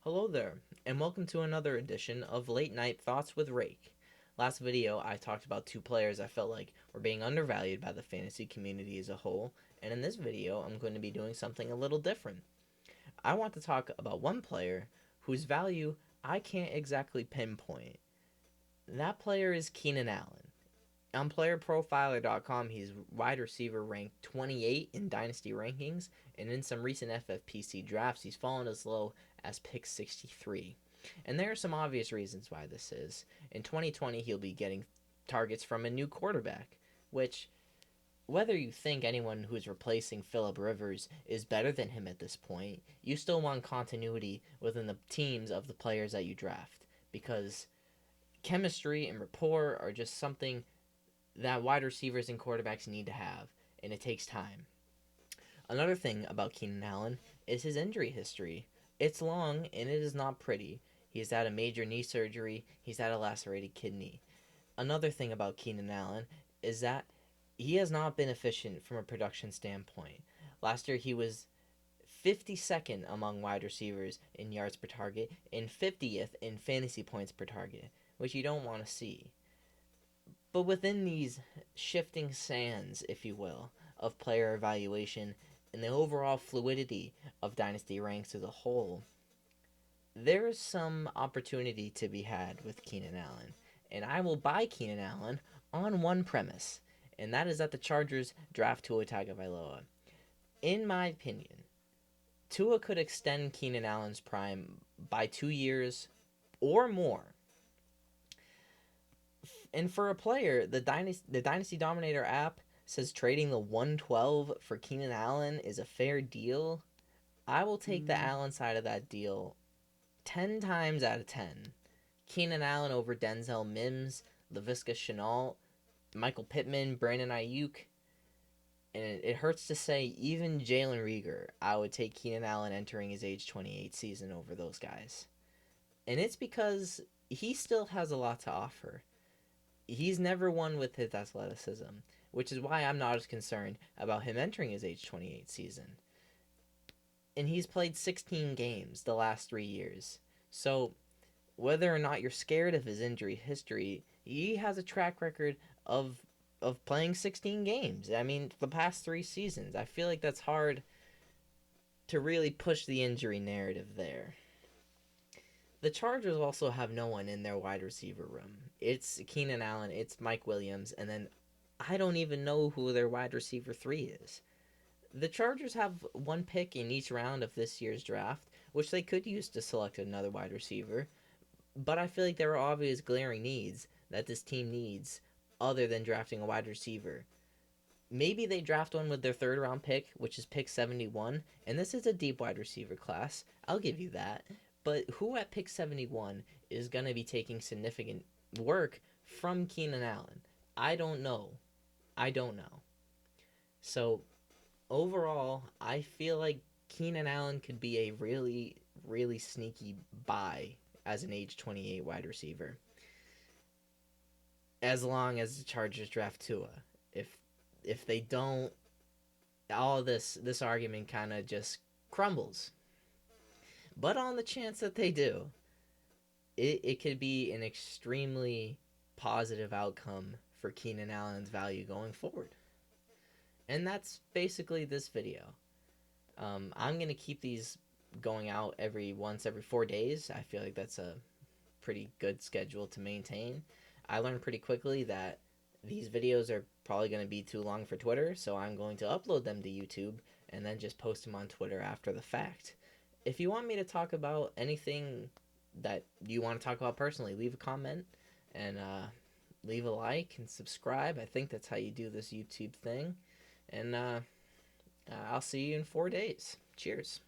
Hello there, and welcome to another edition of Late Night Thoughts with Rake. Last video, I talked about two players I felt like were being undervalued by the fantasy community as a whole, and in this video, I'm going to be doing something a little different. I want to talk about one player whose value I can't exactly pinpoint. That player is Keenan Allen. On playerprofiler.com, he's wide receiver ranked 28 in dynasty rankings, and in some recent FFPC drafts, he's fallen as low as pick 63. And there are some obvious reasons why this is. In 2020, he'll be getting targets from a new quarterback, which, whether you think anyone who's replacing Philip Rivers is better than him at this point, you still want continuity within the teams of the players that you draft, because chemistry and rapport are just something that wide receivers and quarterbacks need to have, and it takes time. Another thing about Keenan Allen is his injury history. It's long and it is not pretty. He's had a major knee surgery, he's had a lacerated kidney. Another thing about Keenan Allen is that he has not been efficient from a production standpoint. Last year he was 52nd among wide receivers in yards per target and 50th in fantasy points per target, which you don't want to see. But within these shifting sands, if you will, of player evaluation and the overall fluidity of dynasty ranks as a whole, there is some opportunity to be had with Keenan Allen. And I will buy Keenan Allen on one premise, and that is that the Chargers draft Tua Tagovailoa. In my opinion, Tua could extend Keenan Allen's prime by 2 years or more. And for a player, the Dynasty Dominator app says trading the 112 for Keenan Allen is a fair deal. I will take the Allen side of that deal 10 times out of 10. Keenan Allen over Denzel Mims, Laviska Shenault, Michael Pittman, Brandon Ayuk, and it hurts to say even Jalen Reagor. I would take Keenan Allen entering his age 28 season over those guys. And it's because he still has a lot to offer. He's never won with his athleticism, which is why I'm not as concerned about him entering his age 28 season. And he's played 16 games the last 3 years. So, whether or not you're scared of his injury history, he has a track record of playing 16 games. I mean, the past 3 seasons. I feel like that's hard to really push the injury narrative there. The Chargers also have no one in their wide receiver room. It's Keenan Allen, it's Mike Williams, and then I don't even know who their wide receiver 3 is. The Chargers have one pick in each round of this year's draft, which they could use to select another wide receiver, but I feel like there are obvious glaring needs that this team needs other than drafting a wide receiver. Maybe they draft one with their third round pick, which is pick 71, and this is a deep wide receiver class. I'll give you that. But who at pick 71 is going to be taking significant work from Keenan Allen? I don't know. I don't know. So, overall, I feel like Keenan Allen could be a really, really sneaky buy as an age 28 wide receiver. As long as the Chargers draft Tua. If they don't, all this argument kind of just crumbles. But on the chance that they do, it could be an extremely positive outcome for Keenan Allen's value going forward. And that's basically this video. I'm going to keep these going out every 4 days. I feel like that's a pretty good schedule to maintain. I learned pretty quickly that these videos are probably going to be too long for Twitter, so I'm going to upload them to YouTube and then just post them on Twitter after the fact. If you want me to talk about anything that you want to talk about personally, leave a comment and leave a like and subscribe. I think that's how you do this YouTube thing. And I'll see you in 4 days. Cheers.